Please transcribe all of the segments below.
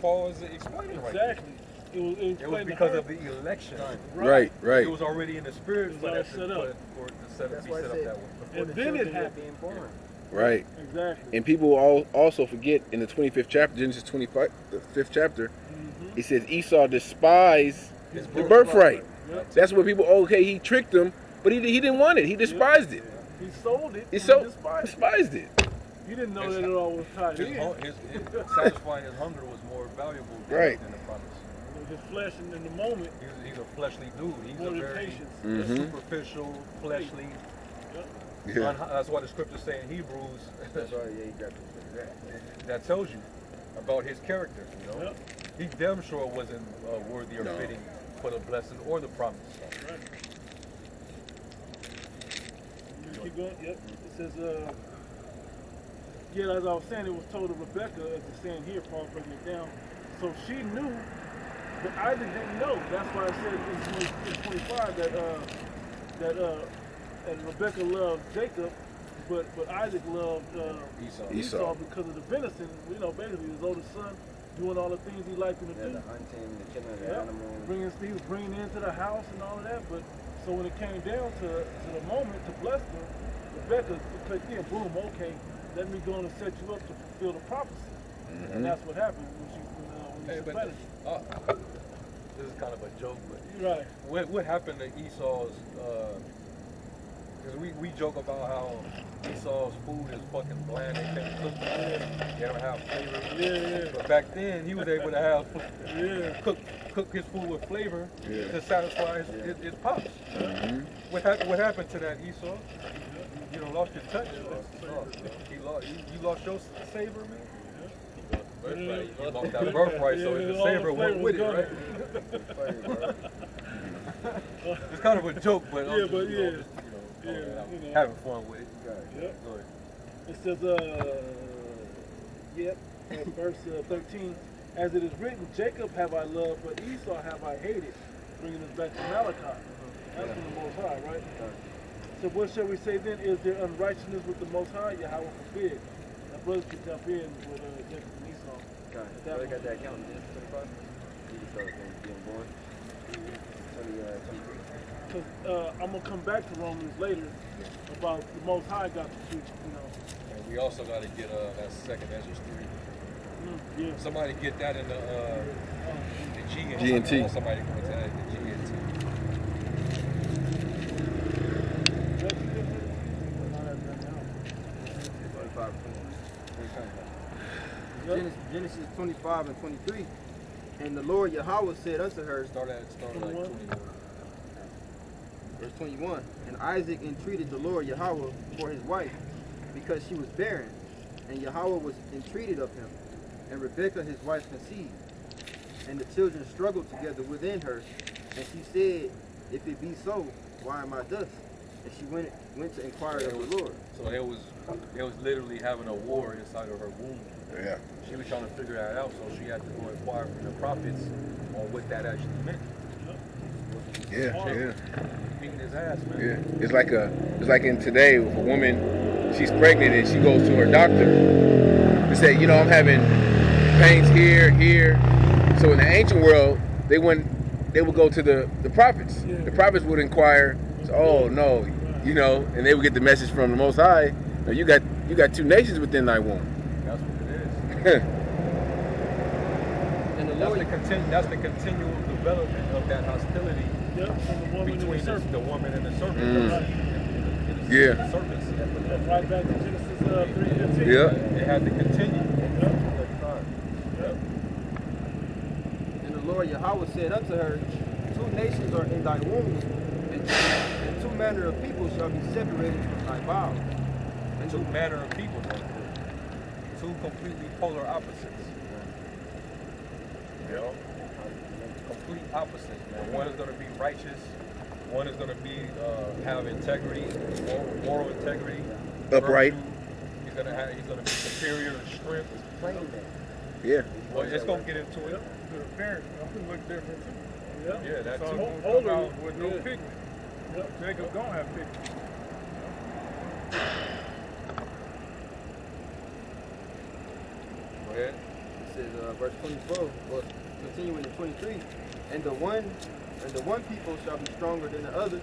Paul is explaining right Exactly. It was because of the election. Right. It was already in the spirit for already that set up. for it to set up that way. And then it happened. Right. Exactly. And people also forget in the 25th chapter, Genesis 25, the 5th chapter, it says Esau despised the birthright. Yep. That's what people, okay, he tricked him, but he didn't want it. He despised it. He sold it. He despised it. He didn't know that it all was tied in. Satisfying his hunger was more valuable than the promise. His flesh in the moment. He's a fleshly dude. He's a very superficial, fleshly. Yeah. That's why the scriptures say in Hebrews. That's right. Yeah, you got that tells you about his character. You know, he damn sure wasn't worthy or fitting for the blessing or the promise. Right. Keep going. Yep. It says, yeah, as I was saying, it was told to Rebecca, as it's saying here, Paul breaking it down. So she knew, but Isaac didn't know. That's why I said in 25 that Rebecca loved Jacob, but Isaac loved Esau because of the venison. You know, basically his oldest son doing all the things he liked him to do. The hunting, the killing of the animals. He was bringing into the house and all of that. But so when it came down to the moment to bless them, Rebecca clicked in. Boom. Okay, let me go and set you up to fulfill the prophecy. And that's what happened when you supplanted you. This is kind of a joke, but right. What happened to Esau's? Because we joke about how Esau's food is fucking bland. They can't cook it. They don't have flavor. Yeah. But back then, he was able to have cook his food with flavor to satisfy his pops. What happened to that, Esau? You know, lost your touch. You lost your savor, man. You lost that birthright, so the savor went with it, right? It's kind of a joke, but having fun with it. Go ahead. It says, verse 13, as it is written, Jacob have I loved, but Esau have I hated, bringing us back to Malachi. That's from the Most High, right? So what shall we say then? Is there unrighteousness with the Most High? Yahweh forbid. Now brothers can jump in with Jacob and Esau. Got it. They got that count in Genesis 25? You can start being born. 23. Because I'm going to come back to Romans later about the Most High got to preach, you know. And we also got to get that second Ezra 3. Yeah. Somebody get that in the GNT. Somebody go into that in the GNT. Genesis 25 and 23. And the Lord Yahweh said unto her, Start at like 21. Verse 21. And Isaac entreated the Lord Yahweh for his wife, because she was barren, and Yahweh was entreated of him. And Rebekah his wife conceived. And the children struggled together within her. And she said, if it be so, why am I thus? And she went to inquire of the Lord. So it was literally having a war inside of her womb. Yeah. She was trying to figure that out, so she had to go inquire from the prophets on what that actually meant. Yeah. Beating his ass, man. Yeah. It's like in today, if a woman, she's pregnant and she goes to her doctor and say, you know, I'm having pains here. So in the ancient world, they would go to the prophets. Yeah. The prophets would inquire, oh no, you know, and they would get the message from the Most High. No, you got 2 nations within thy womb. That's what it is. And that's the continual development of that hostility between the woman and the serpent. Yeah. The serpents. That's right back to Genesis 3:15. Yeah. It had to continue. And the Lord Yahweh said unto her, 2 nations are in thy womb, and 2 manner of people shall be separated from thy bowels. And 2 manner of people, man. 2 completely polar opposites. You know? Complete opposites, man. One is going to be righteous. One is going to be have integrity, moral integrity, upright. He's going to be superior in strength. Yeah. Well, it's going to get into it. The parents look different too. Yeah, that so too. Older with no pigment. Jacob don't have pigment. Go ahead. says, verse 24, or continuing in 23, and the one people shall be stronger than the other,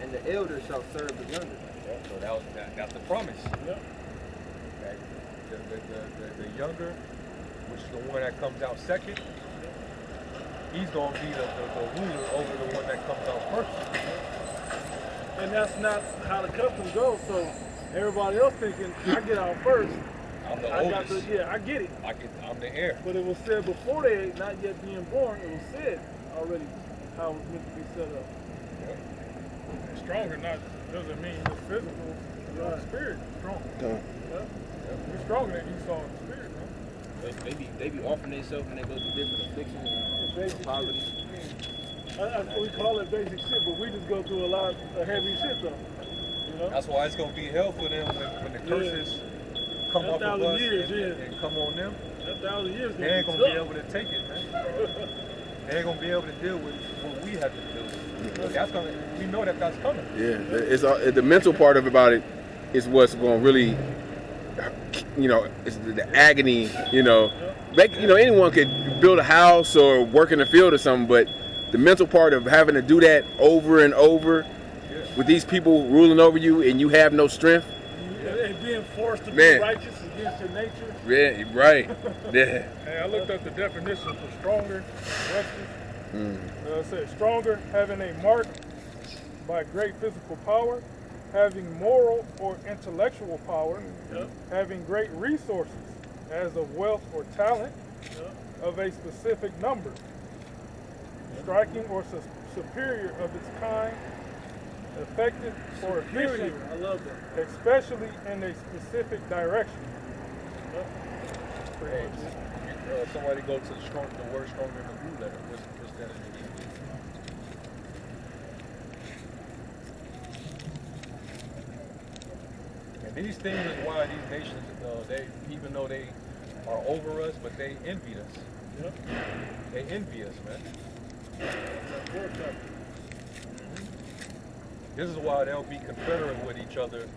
and the elder shall serve the younger. Yeah, so that's the promise. Yep. Okay. The younger, which is the one that comes out second, he's going to be the ruler over the one that comes out first. And that's not how the custom goes. So everybody else thinking, I get out first. I'm the I oldest. I get it. I'm the heir. But it was said before they not yet being born. It was said already how it was meant to be set up. Stronger doesn't mean just physical. Right. Spirit strong. No. We're stronger than Esau in spirit, man. They be offering themselves when they go through different afflictions and poverty. We call it basic shit, but we just go through a lot of heavy shit though. You know? That's why it's going to be hell for them when the curses come That up of 1,000 us years, and come on them. That 1,000 years They ain't going to be able to take it, man. They ain't going to be able to deal with what we have to deal with. That's gonna, we know that's coming. Yeah, it's the mental part about it is what's going to really, it's the agony. Anyone could build a house or work in the field or something, but the mental part of having to do that over and over with these people ruling over you and you have no strength. And being forced to be Man. righteous against your nature. Yeah, right. Yeah. Hey, I looked up the definition for stronger. It says stronger, having a mark by great physical power, having moral or intellectual power, having great resources, as of wealth or talent, of a specific number, striking or superior of its kind, effective or efficient, I love that. especially in a specific direction. Hey, somebody go to the word stronger in the blue letter. What's that in the Hebrew? And these things is why these nations, they even though they are over us, but they envy us. They envy us, man. This is why they'll be confederate with each other,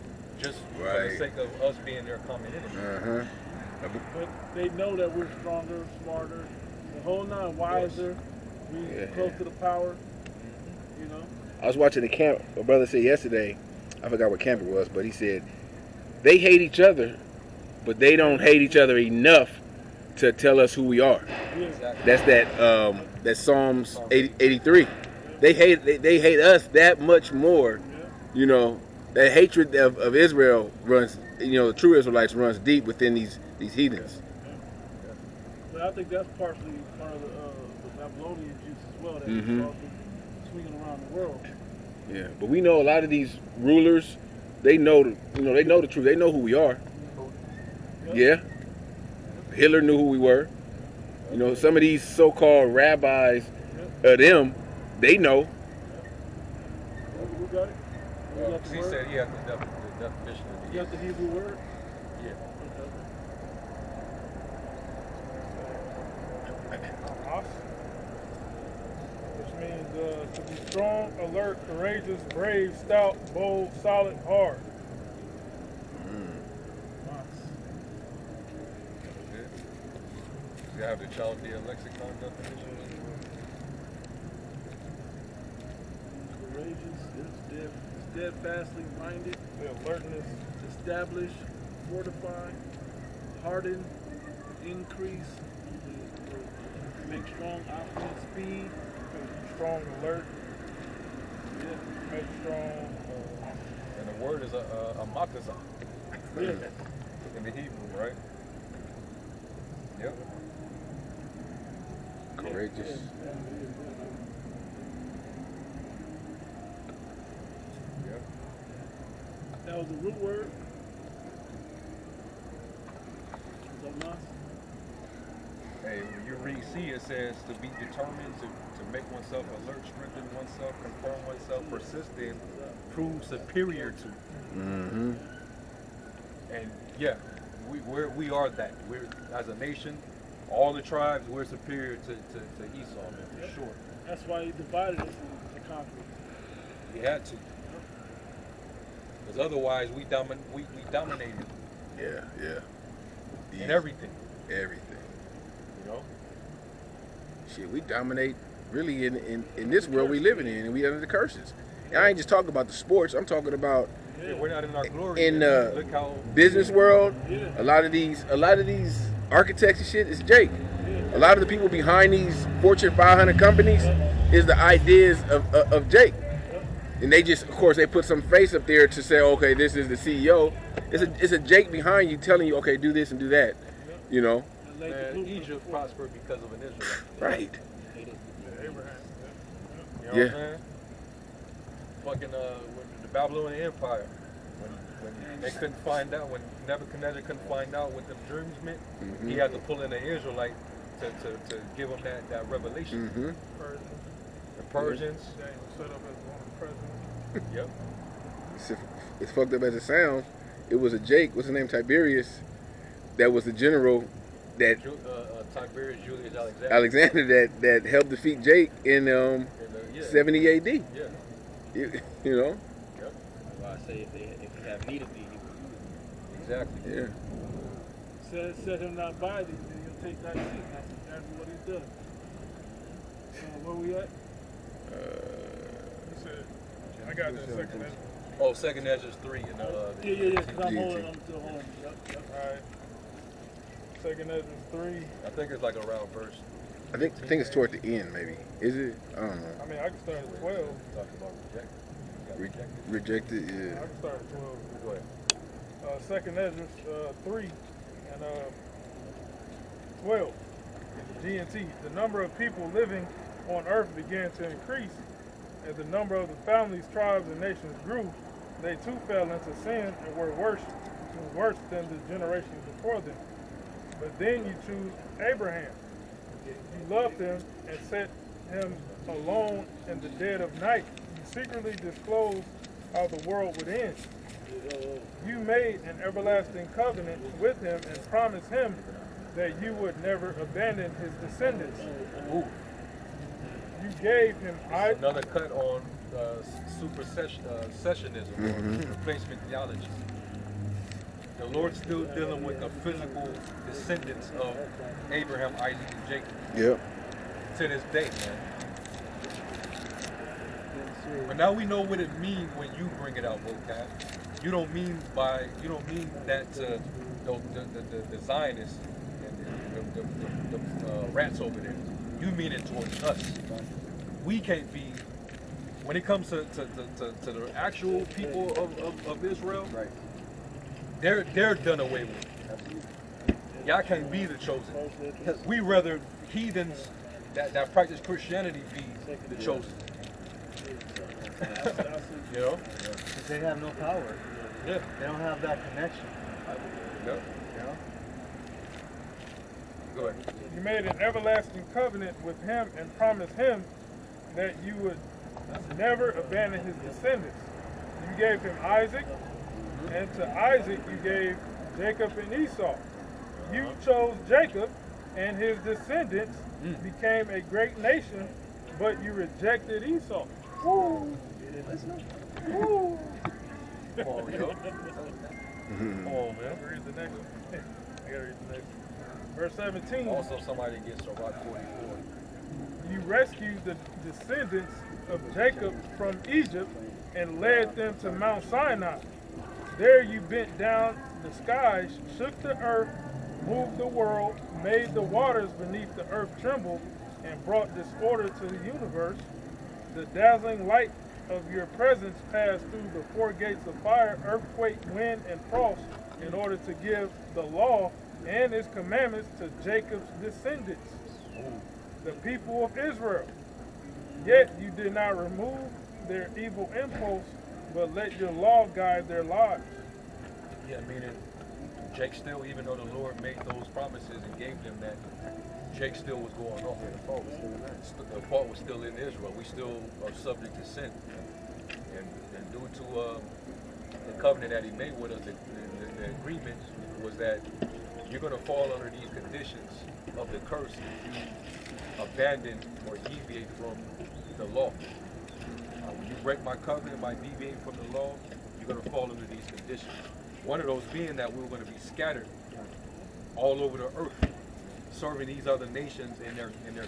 just for the sake of us being their common enemy. But they know that we're stronger, smarter, the whole nine, wiser, we close to the power, you know. I was watching the camp. My brother said yesterday, I forgot what camp it was, but he said they hate each other, but they don't hate each other enough to tell us who we are. Yeah. That's that Psalms 83. They hate us that much more. That hatred of Israel runs. The true Israelites runs deep within these heathens. But I think that's partially part of the Babylonian juice as well that is also swinging around the world. Yeah, but we know a lot of these rulers. They know the truth. They know who we are. Yeah. Hitler knew who we were. Some of these so-called rabbis of them, they know. We got it? We got the He word? said he had the definition of the You got the Hebrew word? Yeah. Which means to be strong, alert, courageous, brave, stout, bold, solid, hard. You have the Chaldean lexicon definition. Courageous, steadfastly minded, The alertness. establish, fortify, harden, increase, make strong, opulent, speed. Strong, alert. Make strong. And the word is a matazah Yeah. in the Hebrew, right? Yep. Courageous. Yep. That was the root word. Zomas. Hey, when you read C, it says to be determined, to make oneself alert, strengthen oneself, confirm oneself, persist in, prove superior to. Mm-hmm. And yeah, we are that. We're, as a nation, all the tribes, we're superior to Esau, man, for sure. That's why he divided us into conquerors. We had to. Because otherwise, we dominated Yeah. in everything. Everything. You know? Shit, we dominate really in this world we living in, and we under the curses. And I ain't just talking about the sports. I'm talking about Yeah, we're not in our glory. in Look how business world. Yeah. A lot of these architects and shit is Jake. A lot of the people behind these Fortune 500 companies is the ideas of Jake. And they just, of course, they put some face up there to say, okay, this is the CEO. It's a Jake behind you telling you, okay, do this and do that. You know? man, Egypt prospered because of an Israelite. Right. Abraham. You know Yeah. what I'm saying? Fucking with the Babylonian Empire, when they couldn't find out, when Nebuchadnezzar couldn't find out what the dreams meant, he had to pull in an Israelite to give him that revelation. Mm-hmm. Persian. The Persians, Daniel set up as one of the presidents. yep. It's fucked up as it sounds. It was a Jake, what's his name, Tiberius, that was the general that Tiberius Julius Alexander. Alexander that helped defeat Jake in Yeah. 70 AD. Yeah. You know? Yep. Well, I say if you have need of thee, he will. Exactly. Yeah. Set him not by thee, then he'll take thy seat. That's exactly what he's done. Where we at? He said, I got the second Ezra. Oh, second Ezra's 3 and Yeah, because I'm GT. I'm still home. Yep. Alright. Second Ezra 3. I think it's like around verse. I think it's toward the end, maybe. Is it? I don't know. I mean, I can start at 12. Talking about rejected. Got Re- rejected. Rejected, I yeah. can start at 12. Go ahead. Second Ezra 3 and 12. G&T. The number of people living on earth began to increase. As the number of the families, tribes, and nations grew, they too fell into sin and were worse than the generations before them. But then you choose Abraham. You loved him and set him alone in the dead of night. You secretly disclosed how the world would end. You made an everlasting covenant with him and promised him that you would never abandon his descendants. Ooh. You gave him Another cut on supersessionism or replacement theology. The Lord's still dealing with the physical descendants of Abraham, Isaac, and Jacob Yep. to this day, man. But now we know what it means when you bring it out, vocab. You don't mean that to the Zionists and the rats over there. You mean it towards us. We can't be, when it comes to the actual people of Israel, Right. they're done away with. Y'all can't be the chosen. We rather heathens that practice Christianity be the chosen. You know? Because they have no power. Yeah. They don't have that connection. Yeah. You know? Go ahead. You made an everlasting covenant with him and promised him that you would never abandon his descendants. You gave him Isaac, and to Isaac you gave Jacob and Esau. You chose Jacob, and his descendants became a great nation, but you rejected Esau. Woo! Woo! Come on, yo. Come on, man. Read the next one. I gotta read the next one. Verse 17. Also, somebody gets a rock 44. You rescued the descendants of Jacob from Egypt and led them to Mount Sinai. There you bent down the skies, shook the earth, moved the world, made the waters beneath the earth tremble, and brought disorder to the universe. The dazzling light of your presence passed through the four gates of fire, earthquake, wind, and frost in order to give the law and its commandments to Jacob's descendants, the people of Israel. Yet you did not remove their evil impulse, but let your law guide their lives. Yeah, meaning Jake still, even though the Lord made those promises and gave them that, Jake still was going off. The fault was still in Israel. We still are subject to sin. And due to the covenant that he made with us, the agreement was that you're going to fall under these conditions of the curse if you abandon or deviate from the law. When you break my covenant by deviating from the law, you're going to fall under these conditions. One of those being that we were going to be scattered all over the earth. serving these other nations in their